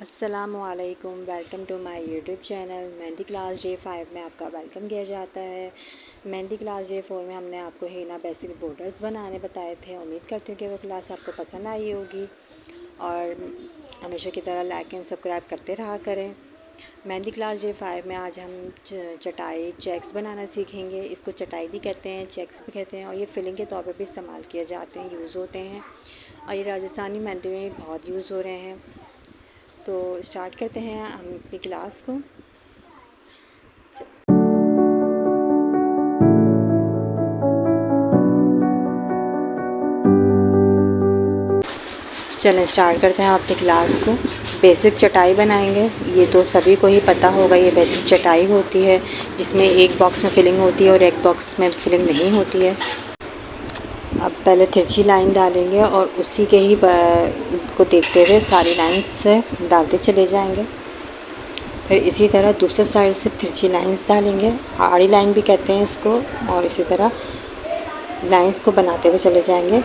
अस्सलामुअलैकुम, welcome to my YouTube channel. Mehndi class day 5 में आपका वेलकम किया जाता है। मेहंदी क्लास डे 4 में हमने आपको हिना बेसिक बॉर्डर्स बनाने बताए थे। उम्मीद करती हूँ कि वो क्लास आपको पसंद आई होगी और हमेशा की तरह लाइक एंड सब्सक्राइब करते रहा करें। मेहंदी क्लास डे 5 में आज हम चटाई चेक्स बनाना सीखेंगे। इसको चटाई भी कहते हैं, चेक्स भी कहते हैं और ये फिलिंग के तौर पर भी इस्तेमाल किए जाते हैं, यूज़ होते हैं और ये राजस्थानी मेहंदी में बहुत यूज़ हो रहे हैं। तो स्टार्ट करते हैं हम अपनी क्लास को। चलें स्टार्ट करते हैं अपनी क्लास को। बेसिक चटाई बनाएंगे। ये तो सभी को ही पता होगा, ये बेसिक चटाई होती है जिसमें एक बॉक्स में फिलिंग होती है और एक बॉक्स में फिलिंग नहीं होती है। अब पहले तिरछी लाइन डालेंगे और उसी के ही को देखते हुए सारी लाइंस से डालते चले जाएंगे। फिर इसी तरह दूसरे साइड से तिरछी लाइंस डालेंगे, आड़ी लाइन भी कहते हैं इसको, और इसी तरह लाइंस को बनाते हुए चले जाएंगे।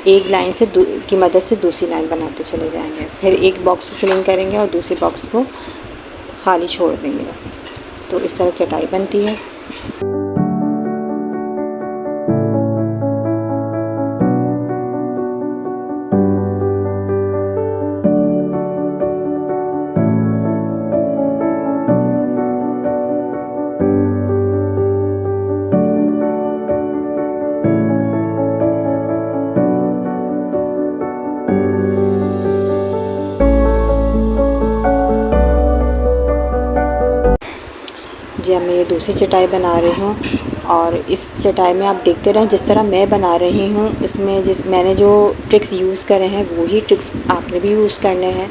एक लाइन से की मदद से दूसरी लाइन बनाते चले जाएंगे। फिर एक बॉक्स फिलिंग करेंगे और दूसरे बॉक्स को खाली छोड़ देंगे। तो इस तरह चटाई बनती है। जी अब मैं ये दूसरी चटाई बना रही हूँ और इस चटाई में आप देखते रहें जिस तरह मैं बना रही हूँ। इसमें मैंने जो ट्रिक्स यूज़ करे हैं वही ट्रिक्स आपने भी यूज़ करने हैं।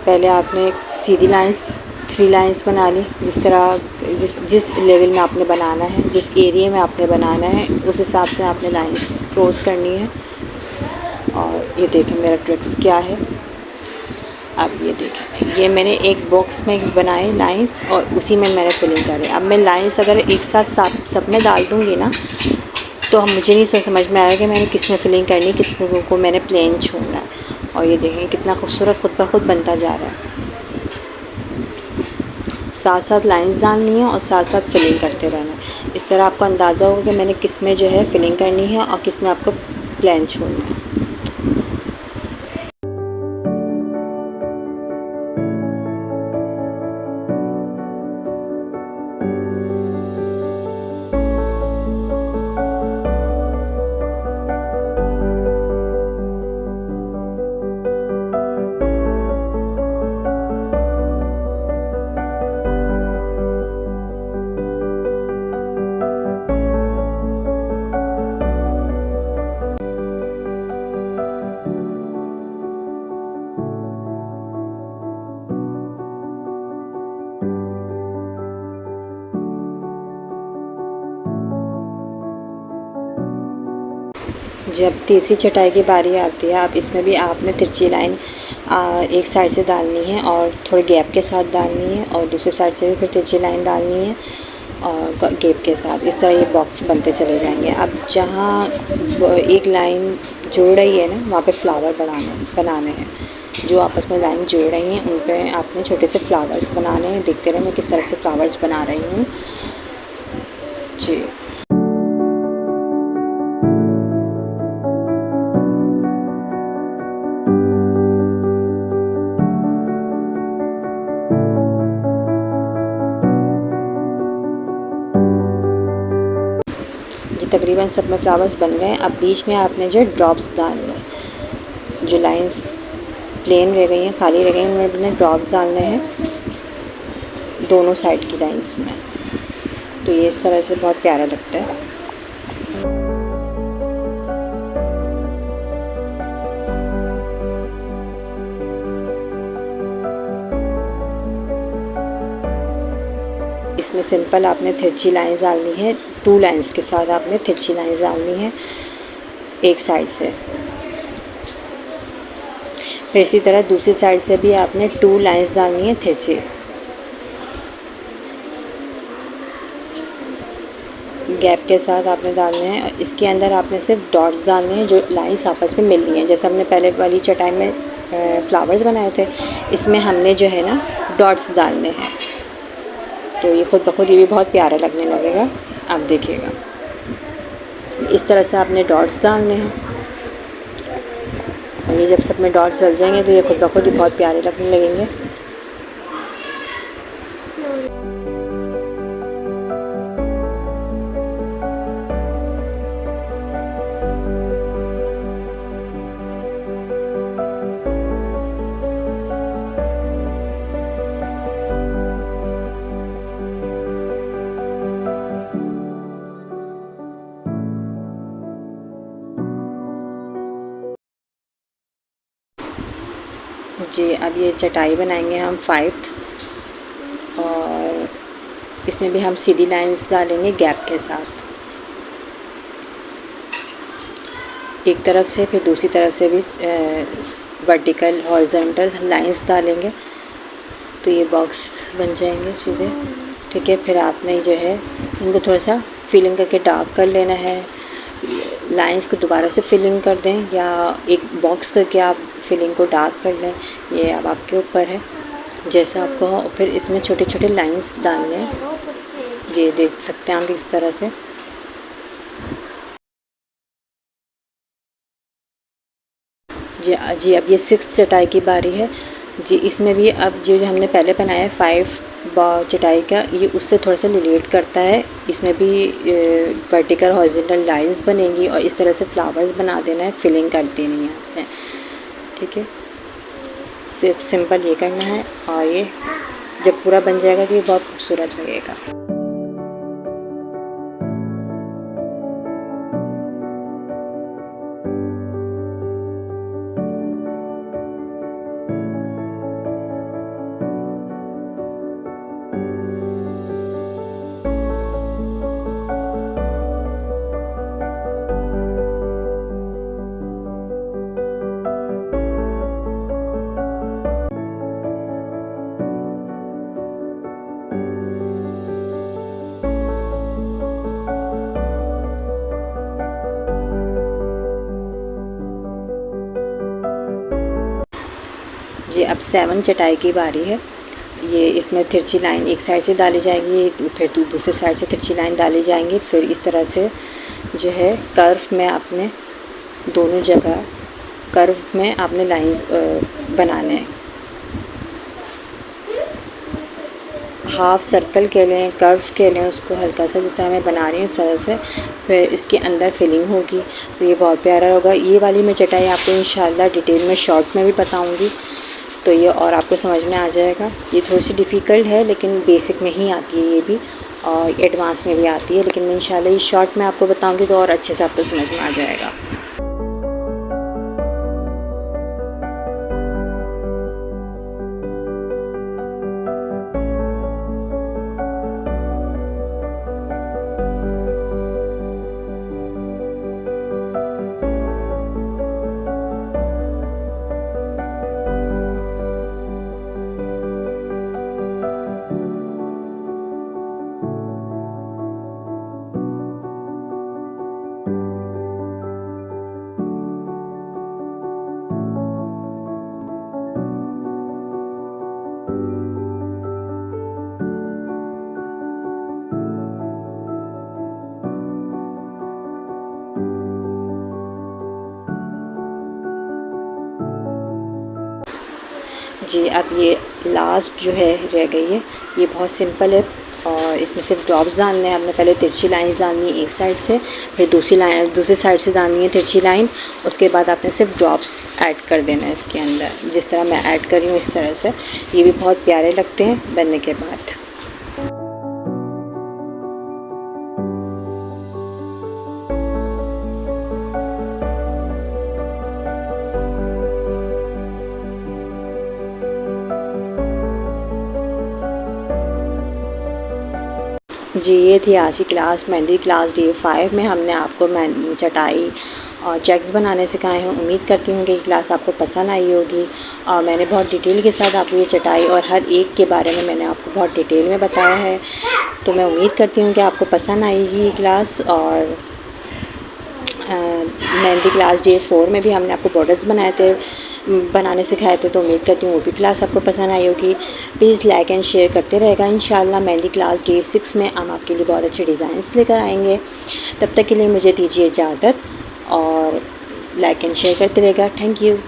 पहले आपने सीधी लाइंस 3 लाइंस बना ली। जिस तरह जिस लेवल में आपने बनाना है, जिस एरिया में आपने बनाना है, उस हिसाब से आपने लाइंस क्रॉस करनी है। और ये देखें मेरा ट्रिक्स क्या है। अब ये देखें, ये मैंने एक बॉक्स में बनाए लाइंस और उसी में मैंने फिलिंग करी। अब मैं लाइंस अगर एक साथ सब में डाल दूँगी ना तो हम मुझे नहीं समझ में आएगा कि मैंने किस में फिलिंग करनी, किस में को मैंने प्लेन छोड़ना है। और ये देखें कितना खूबसूरत खुद ब खुद बनता जा रहा है। साथ साथ लाइंस डालनी है और साथ साथ फिलिंग करते रहना है। इस तरह आपको अंदाज़ा होगा कि मैंने किस में जो है फिलिंग करनी है और किस में आपको प्लेन छोड़ना है। जब तीसरी चटाई की बारी आती है, अब इसमें भी आपने तिरछी लाइन एक साइड से डालनी है और थोड़े गैप के साथ डालनी है और दूसरी साइड से भी फिर तिरछी लाइन डालनी है और गैप के साथ। इस तरह ये बॉक्स बनते चले जाएंगे। अब जहाँ एक लाइन जोड़ रही है ना, वहाँ पे फ्लावर बनाने हैं। जो आपस में लाइन जोड़ रही हैं उन पे आपने छोटे से फ्लावर्स बनाने हैं। देखते रहे मैं किस तरह से फ्लावर्स बना रही हूँ जी। तकरीबन सब में फ्लावर्स बन गए। अब बीच में आपने जो ड्रॉप्स डालने हैं, जो लाइंस प्लेन रह गई हैं, खाली रह गई हैं, उनमें अपने ड्रॉप्स डालने हैं दोनों साइड की लाइंस में। तो ये इस तरह से बहुत प्यारा लगता है। इसमें सिंपल आपने तिरछी लाइंस डालनी है। 2 लाइंस के साथ आपने तिरछी लाइंस डालनी है एक साइड से। फिर इसी तरह दूसरी साइड से भी आपने 2 लाइंस डालनी है तिरछी। गैप के साथ आपने डालने हैं और इसके अंदर आपने सिर्फ डॉट्स डालने हैं जो लाइंस आपस में मिल रही हैं। जैसे हमने पहले वाली चटाई में फ्लावर्स बनाए थे, इसमें हमने जो है ना डॉट्स डालने हैं। तो ये खुद ब खुद ये भी बहुत प्यारा लगने लगेगा, आप देखिएगा। इस तरह से आपने डॉट्स डालने हैं और ये जब सब में डॉट्स डल जाएंगे तो ये खुद ब खुद ही बहुत प्यारे लगने लगेंगे। जी, अब ये चटाई बनाएंगे हम 5th, और इसमें भी हम सीधी लाइंस डालेंगे गैप के साथ, एक तरफ से फिर दूसरी तरफ से भी वर्टिकल हॉरिजॉन्टल लाइंस डालेंगे तो ये बॉक्स बन जाएंगे सीधे। ठीक है, फिर आपने जो है इनको थोड़ा सा फिलिंग करके डार्क कर लेना है। लाइंस को दोबारा से फिलिंग कर दें या एक बॉक्स करके आप फिलिंग को डार्क कर लें, ये अब आपके ऊपर है, जैसा आपको हो। फिर इसमें छोटे छोटे लाइंस डाल लें, ये देख सकते हैं आप इस तरह से। जी, अब ये 6 चटाई की बारी है जी। इसमें भी अब जो हमने पहले बनाया है 5 चटाई का, ये उससे थोड़ा सा रिलेट करता है। इसमें भी वर्टिकल हॉरिजॉन्टल लाइंस बनेंगी और इस तरह से फ्लावर्स बना देना है, फिलिंग कर देनी है आपने। ठीक है, सिर्फ सिंपल ये करना है और ये जब पूरा बन जाएगा तो ये बहुत खूबसूरत लगेगा। जी, अब 7 चटाई की बारी है। ये इसमें तिरछी लाइन एक साइड से डाली जाएगी, फिर दूसरी साइड से तिरछी लाइन डाली जाएंगी। फिर इस तरह से जो है कर्व में आपने दोनों जगह कर्व में आपने लाइंस बनाने हैं। हाफ सर्कल के लें, कर्व के लें, उसको हल्का सा जिस तरह मैं बना रही हूँ उस तरह से। फिर इसके अंदर फिलिंग होगी तो ये बहुत प्यारा होगा। ये वाली मैं चटाई आपको इंशाल्लाह डिटेल में शॉर्ट में भी बताऊँगी, तो ये और आपको समझ में आ जाएगा। ये थोड़ी सी डिफ़िकल्ट है लेकिन बेसिक में ही आती है ये भी, और एडवांस में भी आती है, लेकिन मैं इंशाल्लाह ये शॉर्ट में आपको बताऊँगी तो और अच्छे से आपको समझ में आ जाएगा। जी, अब ये लास्ट जो है रह गई है, ये बहुत सिंपल है और इसमें सिर्फ ड्रॉप्स डालने हैं। आपने पहले तिरछी लाइन डालनी है एक साइड से, फिर दूसरी साइड से डालनी है तिरछी लाइन। उसके बाद आपने सिर्फ ड्रॉप्स ऐड कर देना है इसके अंदर, जिस तरह मैं ऐड कर रही हूँ इस तरह से। ये भी बहुत प्यारे लगते हैं बनने के बाद। जी, ये थी आज की क्लास, मेहंदी क्लास डे 5 में हमने आपको चटाई और चेक्स बनाने सिखाए हैं। उम्मीद करती हूँ कि ये क्लास आपको पसंद आई होगी और मैंने बहुत डिटेल के साथ आपको ये चटाई और हर एक के बारे में मैंने आपको बहुत डिटेल में बताया है। तो मैं उम्मीद करती हूँ कि आपको पसंद आएगी ये क्लास। और मेहंदी क्लास डे 4 में भी हमने आपको बॉर्डर्स बनाए थे बनाने सिखाए थे, तो उम्मीद करती हूँ वो भी क्लास आपको पसंद आई होगी। प्लीज़ लाइक एंड शेयर करते रहेगा। इंशाल्लाह मेहंदी क्लास डे 6 में हम आपके लिए बहुत अच्छे डिज़ाइंस लेकर आएंगे। तब तक के लिए मुझे दीजिए इजाज़त और लाइक एंड शेयर करते रहेगा। Thank you.